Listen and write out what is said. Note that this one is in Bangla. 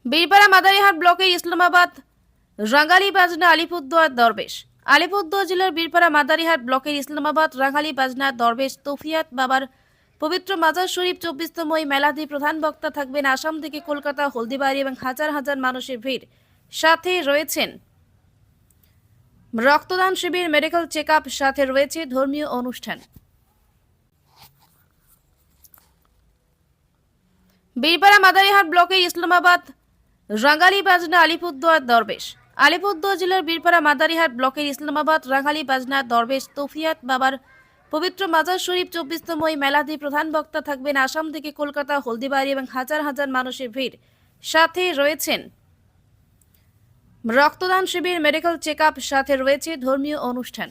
বীরপাড়া মাদারিহাট ব্লকের ইসলামাবাদ রাঙ্গালি বাজনা আলিপুরদুয়ার দরবেশ। আলিপুরদুয়ার জেলার বীরপাড়া মাদারিহাট ব্লকের ইসলামাবাদ রাঙ্গালি বাজনা দরবেশ তৌফিয়াত বাবার পবিত্র মাজার শরীফ 24তম এই মেলাতে প্রধান বক্তা থাকবেন আসাম থেকে কলকাতা, হলদিবাড়ি এবং হাজার হাজার মানুষের ভিড়। সাথে রয়েছেন রক্তদান শিবির, মেডিকেল চেকআপ, সাথে রয়েছে ধর্মীয় অনুষ্ঠান। বীরপাড়া মাদারিহাট ব্লকের ইসলামাবাদ রাঙ্গালি বাজনা আলিপুরদুয়ার দরবেশ। আলিপুরদুয়ার জেলার বীরপাড়া মাদারিহাট ব্লকের ইসলামাবাদ রাঙ্গালি বাজনা দরবেশ তৌফিয়াত বাবার পবিত্র মাজার শরীফ 24তম এই মেলাতে প্রধান বক্তা থাকবেন আসাম থেকে কলকাতা, হলদিবাড়ি এবং হাজার হাজার মানুষের ভিড়। সাথে রয়েছেন রক্তদান শিবির, মেডিকেল চেকআপ, সাথে রয়েছে ধর্মীয় অনুষ্ঠান।